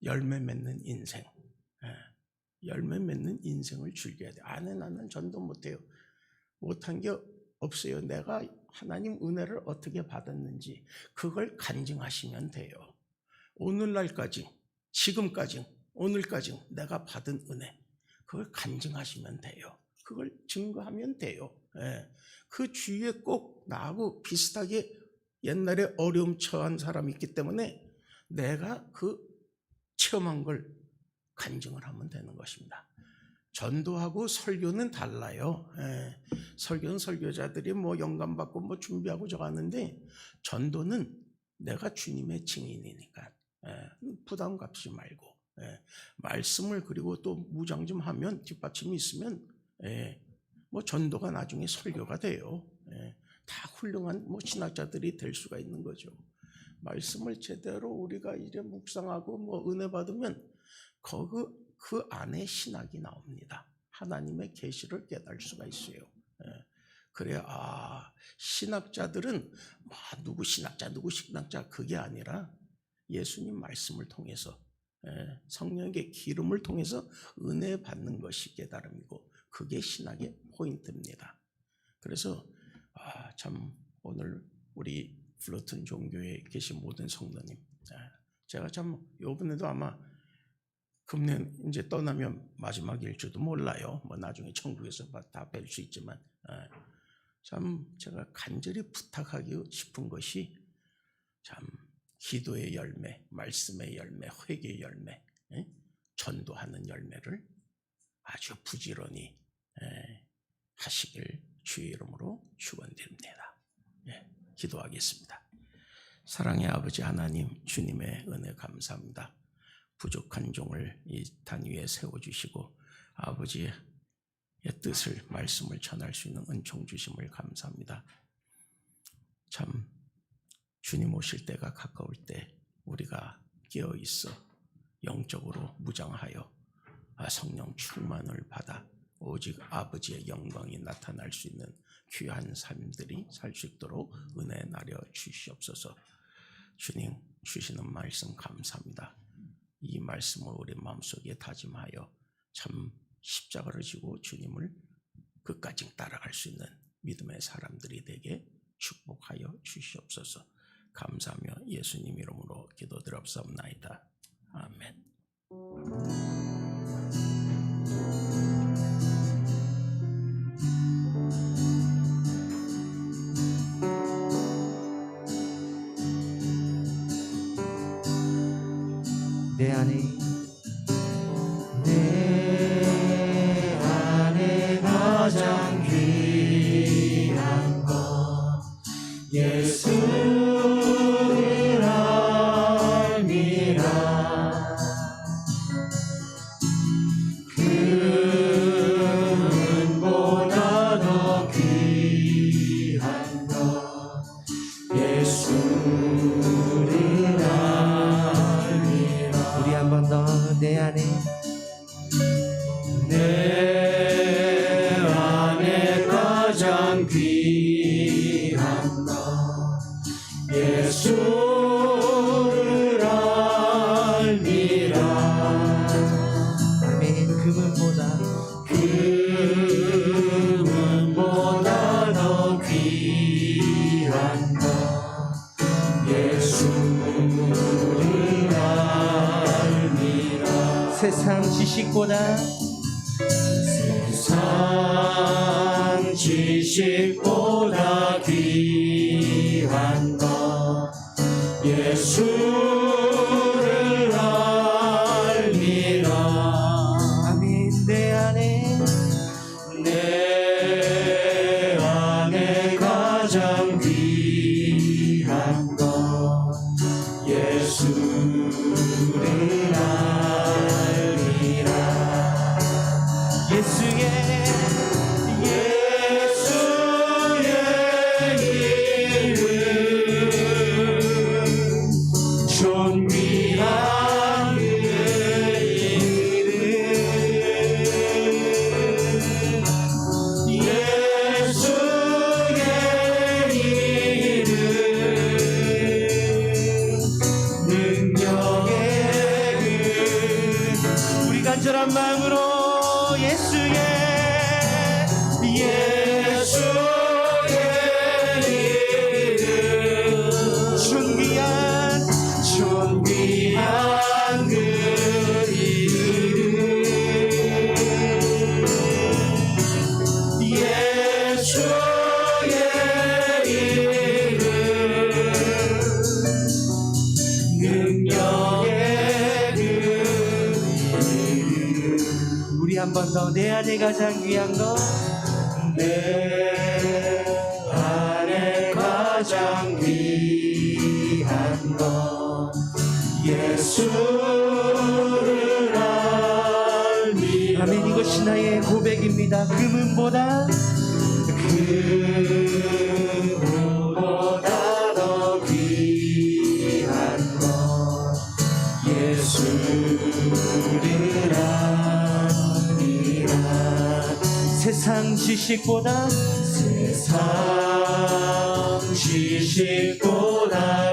열매 맺는 인생, 열매 맺는 인생을 즐겨야 돼요. 나는 전도 못해요. 못한 게 없어요. 내가 하나님 은혜를 어떻게 받았는지 그걸 간증하시면 돼요. 오늘날까지, 지금까지, 오늘까지 내가 받은 은혜, 그걸 간증하시면 돼요. 그걸 증거하면 돼요. 그 주위에 꼭 나하고 비슷하게 옛날에 어려움 처한 사람이 있기 때문에 내가 그 체험한 걸 간증을 하면 되는 것입니다. 전도하고 설교는 달라요. 설교는 설교자들이 영감받고 준비하고 저가는데, 전도는 내가 주님의 증인이니까 부담 갖지 말고 말씀을, 그리고 또 무장 좀 하면, 뒷받침이 있으면 전도가 나중에 설교가 돼요. 다 훌륭한 신학자들이 될 수가 있는 거죠. 말씀을 제대로 우리가 이제 묵상하고 은혜 받으면 그 안에 신학이 나옵니다. 하나님의 계시를 깨달을 수가 있어요. 그래야 신학자들은 누구 신학자 누구 신학자 그게 아니라 예수님 말씀을 통해서, 성령의 기름을 통해서 은혜 받는 것이 깨달음이고, 그게 신학의 포인트입니다. 그래서 참 오늘 우리 플러튼 종교에 계신 모든 성도님, 제가 참 이번에도 아마 금년 이제 떠나면 마지막일지도 몰라요. 나중에 천국에서 다 뵐 수 있지만, 참 제가 간절히 부탁하고 싶은 것이, 참 기도의 열매, 말씀의 열매, 회개의 열매, 전도하는 열매를 아주 부지런히 하시길 주의 이름으로 축원드립니다. 기도하겠습니다. 사랑의 아버지 하나님, 주님의 은혜 감사합니다. 부족한 종을 이 단 위에 세워주시고 아버지의 뜻을, 말씀을 전할 수 있는 은총 주심을 감사합니다. 참 주님 오실 때가 가까울 때 우리가 깨어있어 영적으로 무장하여 성령 충만을 받아 오직 아버지의 영광이 나타날 수 있는 귀한 삶들이 살 수 있도록 은혜 나려 주시옵소서. 주님 주시는 말씀 감사합니다. 이 말씀을 우리 마음속에 다짐하여 참 십자가를 지고 주님을 끝까지 따라갈 수 있는 믿음의 사람들이 되게 축복하여 주시옵소서. 감사하며 예수님 이름으로 기도드렸사옵나이다. 아멘. 내 안에 가장 귀한 것 예수를 알미라. 금보다 더 귀한 것 예수를 알미라. 우리 한 번 더. 내 안에 가장 귀한 것 예수를 알미라. 아멘. 금은보다 더 귀한 것 예수를 알미라. 세상 지식보다 귀한 것 예수를 알미라. 아멘. 내 안에 가장 귀한 것 예수를 알미라. 예수의 존귀한 간절한 마음으로 예수의 이름 존귀한 그 이름 예수의 이름 능력의 우리 한 번 더. 내 안에 가장 귀한 것 내 안에 가장 귀한 것 예수를 알미라. 아멘. 이것이 나의 고백입니다. 금은보다 더 귀한 것 예수를 알미라. 세상 지식보다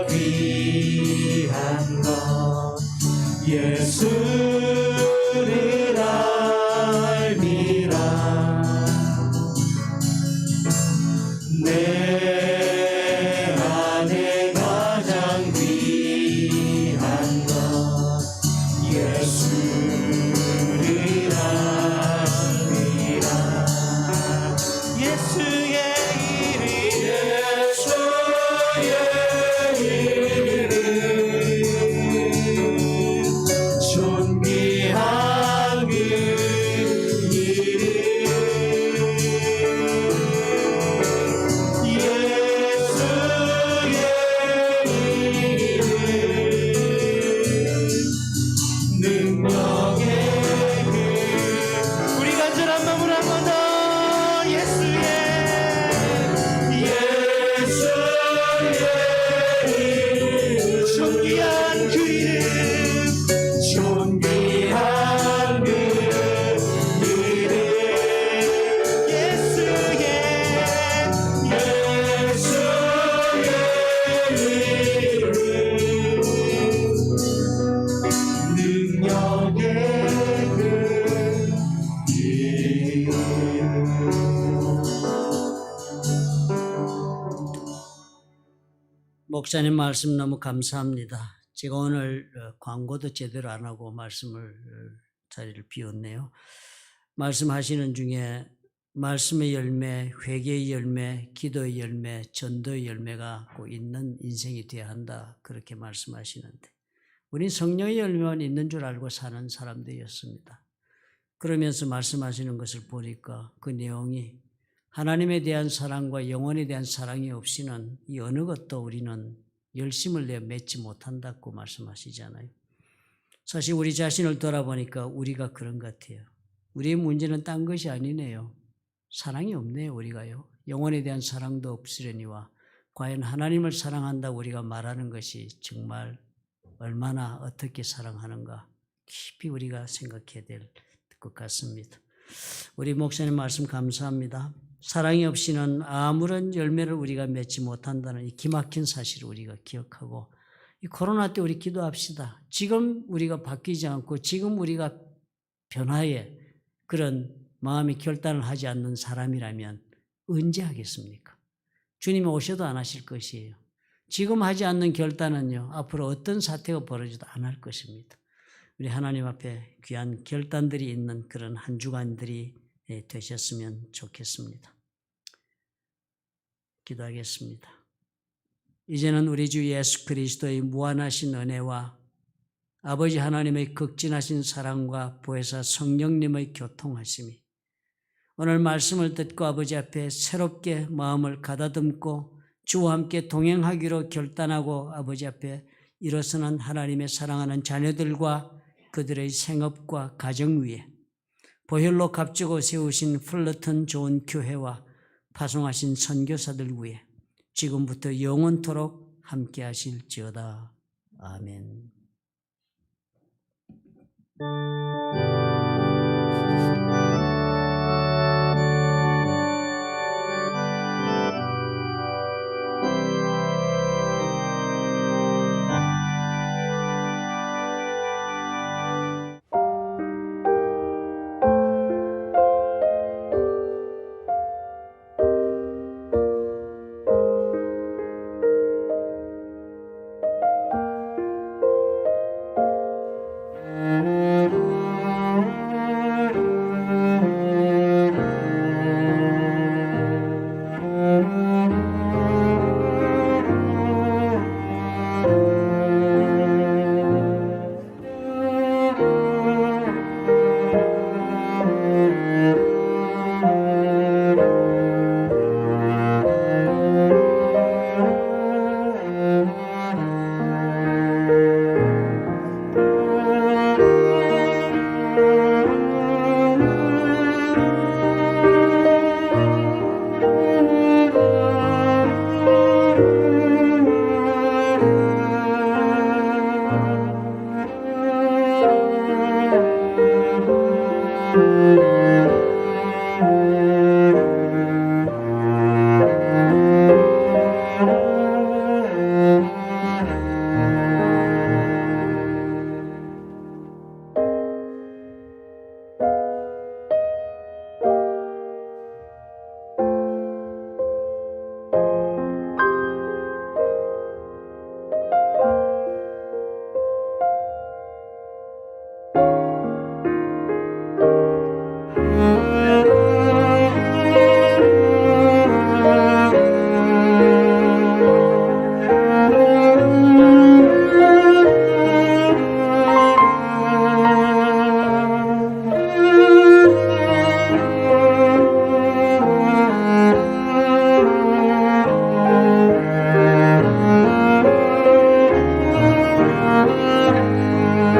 귀한 것 예수를 알미라. 내 안에 가장 귀한 것 예수를 알미라. 예수의 이름 존귀한 그 이름 예수의 이름 능력의 그 우리 간절한 마음으로 한 번 더 예수의 이름 존귀한 그 이름 존귀한 그 이름 목사님 말씀 너무 감사합니다. 제가 오늘 광고도 제대로 안 하고 말씀을 자리를 비웠네요. 말씀하시는 중에 말씀의 열매, 회개의 열매, 기도의 열매, 전도의 열매가 꼭 있는 인생이 되어야 한다. 그렇게 말씀하시는데 우린 성령의 열매만 있는 줄 알고 사는 사람들이었습니다. 그러면서 말씀하시는 것을 보니까 그 내용이 하나님에 대한 사랑과 영혼에 대한 사랑이 없이는 이 어느 것도 우리는 열심을 내어 맺지 못한다고 말씀하시잖아요. 사실 우리 자신을 돌아보니까 우리가 그런 것 같아요. 우리의 문제는 딴 것이 아니네요. 사랑이 없네요, 우리가요. 영혼에 대한 사랑도 없으려니와 과연 하나님을 사랑한다고 우리가 말하는 것이 정말 얼마나 어떻게 사랑하는가 깊이 우리가 생각해야 될 것 같습니다. 우리 목사님 말씀 감사합니다. 사랑이 없이는 아무런 열매를 우리가 맺지 못한다는 이 기막힌 사실을 우리가 기억하고 이 코로나 때 우리 기도합시다. 지금 우리가 바뀌지 않고 지금 우리가 변화의 그런 마음의 결단을 하지 않는 사람이라면 언제 하겠습니까? 주님이 오셔도 안 하실 것이에요. 지금 하지 않는 결단은요, 앞으로 어떤 사태가 벌어져도 안 할 것입니다. 우리 하나님 앞에 귀한 결단들이 있는 그런 한 주간들이 되셨으면 좋겠습니다. 기도하겠습니다. 이제는 우리 주 예수 그리스도의 무한하신 은혜와 아버지 하나님의 극진하신 사랑과 보혜사 성령님의 교통하심이 오늘 말씀을 듣고 아버지 앞에 새롭게 마음을 가다듬고 주와 함께 동행하기로 결단하고 아버지 앞에 일어서는 하나님의 사랑하는 자녀들과 그들의 생업과 가정 위에 보혈로 값주고 세우신 플러튼 좋은 교회와 파송하신 선교사들 위에 지금부터 영원토록 함께 하실지어다. 아멘.